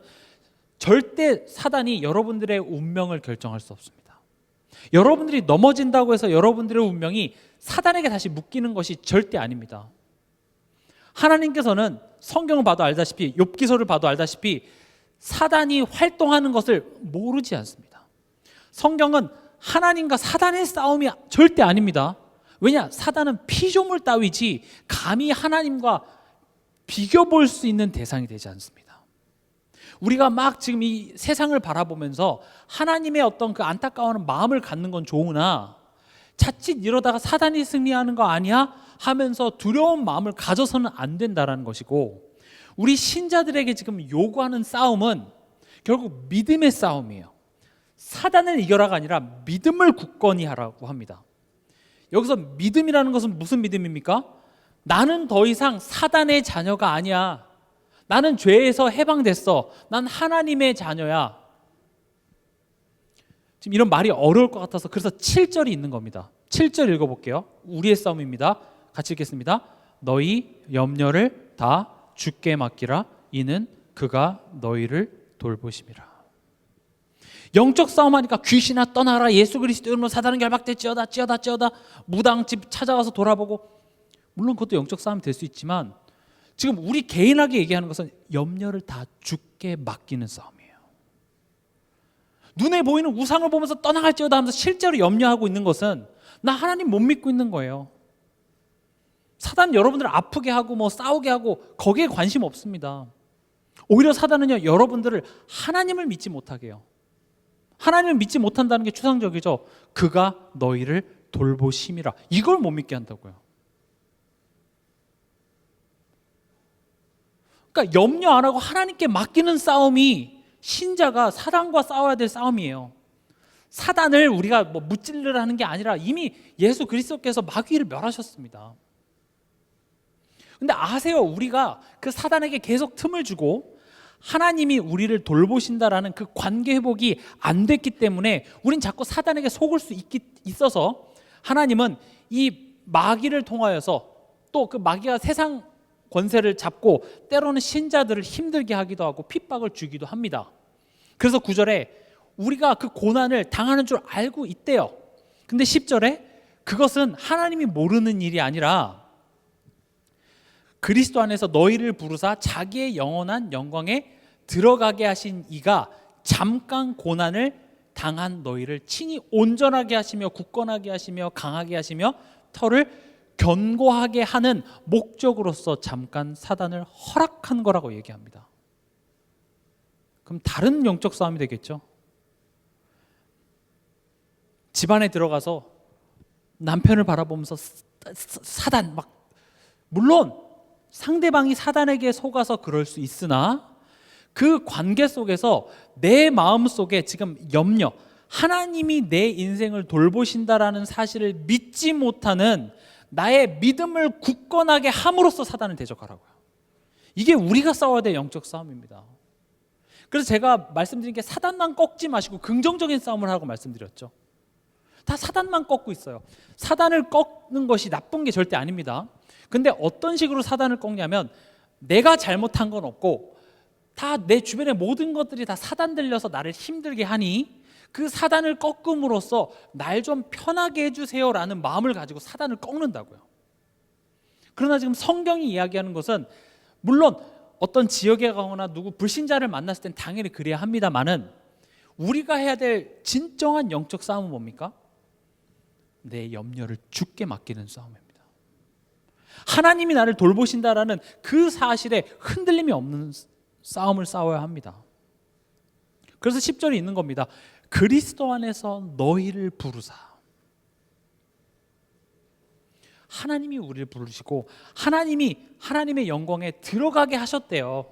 절대 사단이 여러분들의 운명을 결정할 수 없습니다. 여러분들이 넘어진다고 해서 여러분들의 운명이 사단에게 다시 묶이는 것이 절대 아닙니다. 하나님께서는 성경을 봐도 알다시피 욥기서를 봐도 알다시피 사단이 활동하는 것을 모르지 않습니다. 성경은 하나님과 사단의 싸움이 절대 아닙니다. 왜냐? 사단은 피조물 따위지 감히 하나님과 비교 볼 수 있는 대상이 되지 않습니다. 우리가 막 지금 이 세상을 바라보면서 하나님의 어떤 그 안타까워하는 마음을 갖는 건 좋으나 자칫 이러다가 사단이 승리하는 거 아니야? 하면서 두려운 마음을 가져서는 안 된다라는 것이고, 우리 신자들에게 지금 요구하는 싸움은 결국 믿음의 싸움이에요. 사단을 이겨라가 아니라 믿음을 굳건히 하라고 합니다. 여기서 믿음이라는 것은 무슨 믿음입니까? 나는 더 이상 사단의 자녀가 아니야. 나는 죄에서 해방됐어. 난 하나님의 자녀야. 지금 이런 말이 어려울 것 같아서 그래서 7절이 있는 겁니다. 7절 읽어볼게요. 우리의 싸움입니다. 같이 읽겠습니다. 너희 염려를 다 주께 맡기라. 이는 그가 너희를 돌보심이라. 영적 싸움하니까 귀신아 떠나라, 예수 그리스도 이름으로 사단은 결박됐지어다, 찌어다 무당집 찾아가서 돌아보고, 물론 그것도 영적 싸움이 될 수 있지만 지금 우리 개인에게 얘기하는 것은 염려를 다 주께 맡기는 싸움이에요. 눈에 보이는 우상을 보면서 떠나갈지어다 하면서 실제로 염려하고 있는 것은 나 하나님 못 믿고 있는 거예요. 사단 여러분들을 아프게 하고 뭐 싸우게 하고 거기에 관심 없습니다. 오히려 사단은요, 여러분들을 하나님을 믿지 못하게 해요. 하나님을 믿지 못한다는 게 추상적이죠. 그가 너희를 돌보심이라. 이걸 못 믿게 한다고요. 그러니까 염려 안 하고 하나님께 맡기는 싸움이 신자가 사단과 싸워야 될 싸움이에요. 사단을 우리가 뭐 무찔러라는 게 아니라 이미 예수 그리스도께서 마귀를 멸하셨습니다. 근데 아세요? 우리가 그 사단에게 계속 틈을 주고 하나님이 우리를 돌보신다라는 그 관계 회복이 안 됐기 때문에 우린 자꾸 사단에게 속을 수 있어서 하나님은 이 마귀를 통하여서 또 그 마귀가 세상 권세를 잡고 때로는 신자들을 힘들게 하기도 하고 핍박을 주기도 합니다. 그래서 9절에 우리가 그 고난을 당하는 줄 알고 있대요. 근데 10절에 그것은 하나님이 모르는 일이 아니라 그리스도 안에서 너희를 부르사 자기의 영원한 영광에 들어가게 하신 이가 잠깐 고난을 당한 너희를 친히 온전하게 하시며 굳건하게 하시며 강하게 하시며 터를 견고하게 하는 목적으로서 잠깐 사단을 허락한 거라고 얘기합니다. 그럼 다른 영적 싸움이 되겠죠. 집안에 들어가서 남편을 바라보면서 사단 막, 물론 상대방이 사단에게 속아서 그럴 수 있으나 그 관계 속에서 내 마음 속에 지금 염려, 하나님이 내 인생을 돌보신다라는 사실을 믿지 못하는 나의 믿음을 굳건하게 함으로써 사단을 대적하라고요. 이게 우리가 싸워야 될 영적 싸움입니다. 그래서 제가 말씀드린 게 사단만 꺾지 마시고 긍정적인 싸움을 하라고 말씀드렸죠. 다 사단만 꺾고 있어요. 사단을 꺾는 것이 나쁜 게 절대 아닙니다. 근데 어떤 식으로 사단을 꺾냐면 내가 잘못한 건 없고 다 내 주변의 모든 것들이 다 사단 들려서 나를 힘들게 하니 그 사단을 꺾음으로써 날 좀 편하게 해주세요라는 마음을 가지고 사단을 꺾는다고요. 그러나 지금 성경이 이야기하는 것은 물론 어떤 지역에 가거나 누구 불신자를 만났을 땐 당연히 그래야 합니다만은 우리가 해야 될 진정한 영적 싸움은 뭡니까? 내 염려를 주께 맡기는 싸움입니다. 하나님이 나를 돌보신다라는 그 사실에 흔들림이 없는 싸움을 싸워야 합니다. 그래서 10절이 있는 겁니다. 그리스도 안에서 너희를 부르사. 하나님이 우리를 부르시고 하나님이 하나님의 영광에 들어가게 하셨대요.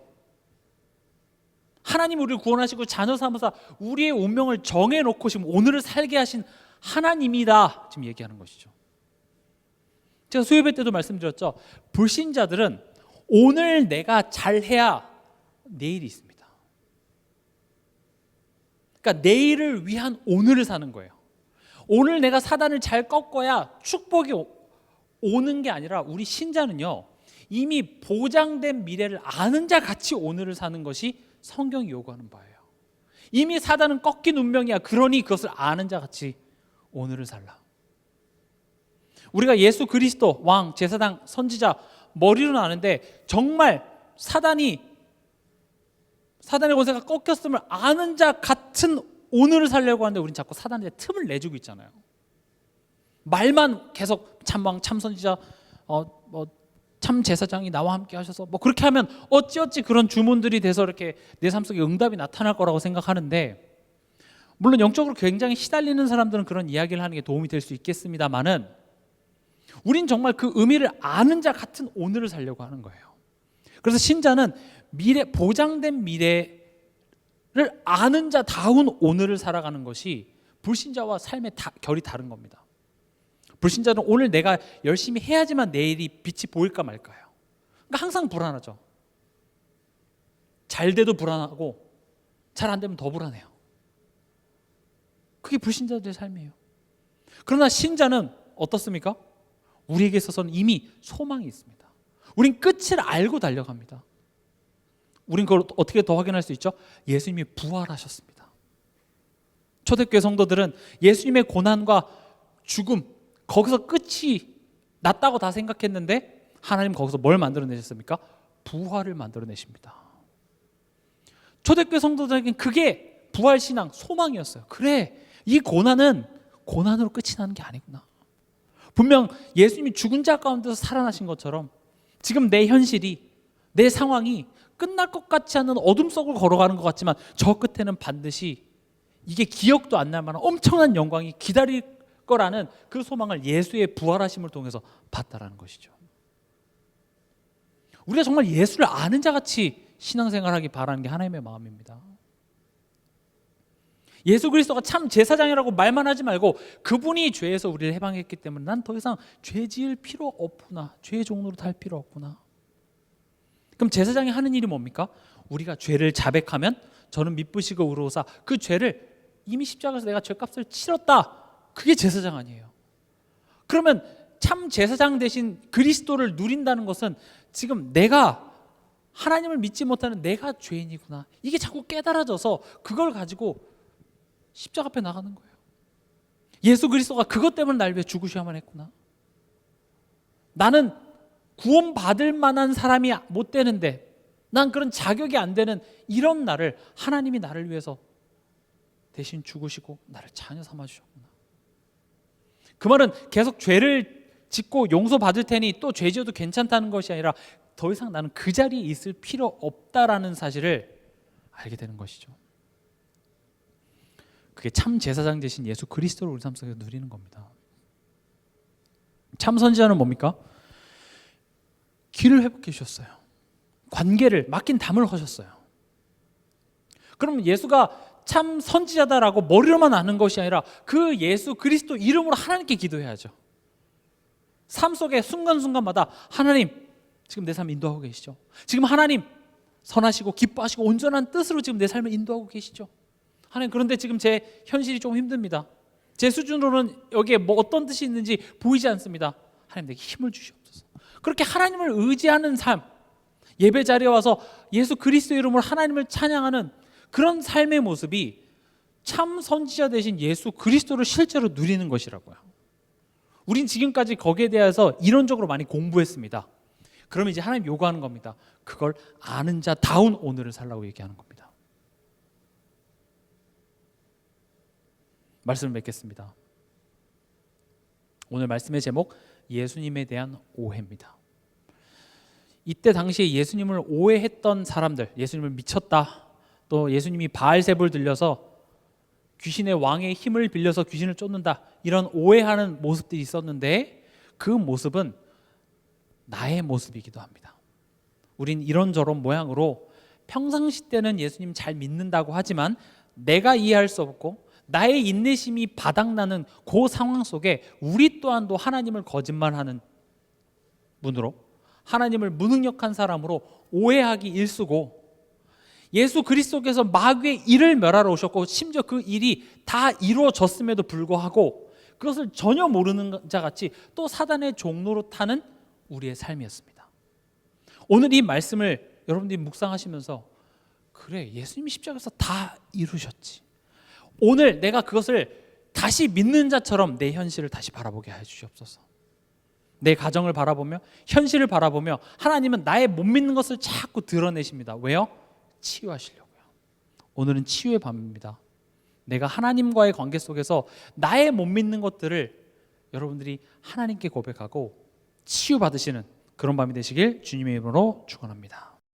하나님 우리를 구원하시고 자녀 삼으사 우리의 운명을 정해놓고 지금 오늘을 살게 하신 하나님이다 지금 얘기하는 것이죠. 제가 수요예배 때도 말씀드렸죠. 불신자들은 오늘 내가 잘해야 내일이 있습니다. 그러니까 내일을 위한 오늘을 사는 거예요. 오늘 내가 사단을 잘 꺾어야 축복이 오는 게 아니라 우리 신자는요, 이미 보장된 미래를 아는 자 같이 오늘을 사는 것이 성경이 요구하는 바예요. 이미 사단은 꺾인 운명이야. 그러니 그것을 아는 자 같이 오늘을 살라. 우리가 예수 그리스도 왕, 제사장, 선지자 머리로는 아는데 정말 사단의 권세가 꺾였음을 아는 자 같은 오늘을 살려고 하는데 우리는 자꾸 사단한테 틈을 내주고 있잖아요. 말만 계속 참왕, 참선지자, 참 제사장이 나와 함께 하셔서 그렇게 하면 어찌어찌 그런 주문들이 돼서 이렇게 내 삶 속에 응답이 나타날 거라고 생각하는데, 물론 영적으로 굉장히 시달리는 사람들은 그런 이야기를 하는 게 도움이 될 수 있겠습니다만은 우린 정말 그 의미를 아는 자 같은 오늘을 살려고 하는 거예요. 그래서 신자는 보장된 미래를 아는 자다운 오늘을 살아가는 것이 불신자와 삶의 결이 다른 겁니다. 불신자는 오늘 내가 열심히 해야지만 내일이 빛이 보일까 말까요. 그러니까 항상 불안하죠. 잘 돼도 불안하고 잘 안 되면 더 불안해요. 그게 불신자들의 삶이에요. 그러나 신자는 어떻습니까? 우리에게 있어서는 이미 소망이 있습니다. 우린 끝을 알고 달려갑니다. 우린 그걸 어떻게 더 확인할 수 있죠? 예수님이 부활하셨습니다. 초대교회 성도들은 예수님의 고난과 죽음, 거기서 끝이 났다고 다 생각했는데 하나님 거기서 뭘 만들어내셨습니까? 부활을 만들어내십니다. 초대교회 성도들에게는 그게 부활신앙, 소망이었어요. 그래, 이 고난은 고난으로 끝이 나는 게 아니구나. 분명 예수님이 죽은 자 가운데서 살아나신 것처럼 지금 내 현실이, 내 상황이 끝날 것 같지 않은 어둠 속을 걸어가는 것 같지만 저 끝에는 반드시 이게 기억도 안 날 만한 엄청난 영광이 기다릴 거라는 그 소망을 예수의 부활하심을 통해서 봤다라는 것이죠. 우리가 정말 예수를 아는 자같이 신앙생활하기 바라는 게 하나님의 마음입니다. 예수 그리스도가 참 제사장이라고 말만 하지 말고 그분이 죄에서 우리를 해방했기 때문에 난 더 이상 죄 지을 필요 없구나, 죄의 종로로 달 필요 없구나. 그럼 제사장이 하는 일이 뭡니까? 우리가 죄를 자백하면 저는 미쁘시고 의로우사 그 죄를 이미 십자가에서 내가 죄값을 치렀다. 그게 제사장 아니에요. 그러면 참 제사장 대신 그리스도를 누린다는 것은 지금 내가 하나님을 믿지 못하는 내가 죄인이구나, 이게 자꾸 깨달아져서 그걸 가지고 십자가 앞에 나가는 거예요. 예수 그리스도가 그것 때문에 날 위해 죽으셔야만 했구나. 나는 구원받을 만한 사람이 못 되는데, 난 그런 자격이 안 되는 이런 나를 하나님이 나를 위해서 대신 죽으시고 나를 자녀 삼아 주셨구나. 그 말은 계속 죄를 짓고 용서받을 테니 또 죄 지어도 괜찮다는 것이 아니라 더 이상 나는 그 자리에 있을 필요 없다라는 사실을 알게 되는 것이죠. 그게 참 제사장 대신 예수 그리스도를 우리 삶 속에 누리는 겁니다. 참 선지자는 뭡니까? 길을 회복해 주셨어요. 관계를, 맡긴 담을 하셨어요. 그럼 예수가 참 선지자다라고 머리로만 아는 것이 아니라 그 예수 그리스도 이름으로 하나님께 기도해야죠. 삶 속의 순간순간마다 하나님, 지금 내 삶을 인도하고 계시죠. 지금 하나님 선하시고 기뻐하시고 온전한 뜻으로 지금 내 삶을 인도하고 계시죠. 하나님, 그런데 지금 제 현실이 좀 힘듭니다. 제 수준으로는 여기에 어떤 뜻이 있는지 보이지 않습니다. 하나님, 내게 힘을 주시옵소서. 그렇게 하나님을 의지하는 삶, 예배 자리에 와서 예수 그리스도 이름으로 하나님을 찬양하는 그런 삶의 모습이 참 선지자 대신 예수 그리스도를 실제로 누리는 것이라고요. 우린 지금까지 거기에 대해서 이론적으로 많이 공부했습니다. 그러면 이제 하나님 요구하는 겁니다. 그걸 아는 자다운 오늘을 살라고 얘기하는 겁니다. 말씀을 맺겠습니다. 오늘 말씀의 제목, 예수님에 대한 오해입니다. 이때 당시에 예수님을 오해했던 사람들, 예수님을 미쳤다, 또 예수님이 바알세불 들려서 귀신의 왕의 힘을 빌려서 귀신을 쫓는다, 이런 오해하는 모습들이 있었는데 그 모습은 나의 모습이기도 합니다. 우린 이런저런 모양으로 평상시 때는 예수님 잘 믿는다고 하지만 내가 이해할 수 없고 나의 인내심이 바닥나는 그 상황 속에 우리 또한도 하나님을 거짓말하는 분으로, 하나님을 무능력한 사람으로 오해하기 일쑤고, 예수 그리스도께서 마귀의 일을 멸하러 오셨고 심지어 그 일이 다 이루어졌음에도 불구하고 그것을 전혀 모르는 자같이 또 사단의 종로로 타는 우리의 삶이었습니다. 오늘 이 말씀을 여러분들이 묵상하시면서 그래, 예수님이 십자가에서 다 이루셨지, 오늘 내가 그것을 다시 믿는 자처럼 내 현실을 다시 바라보게 해 주시옵소서. 내 가정을 바라보며 현실을 바라보며 하나님은 나의 못 믿는 것을 자꾸 드러내십니다. 왜요? 치유하시려고요. 오늘은 치유의 밤입니다. 내가 하나님과의 관계 속에서 나의 못 믿는 것들을 여러분들이 하나님께 고백하고 치유받으시는 그런 밤이 되시길 주님의 이름으로 축원합니다.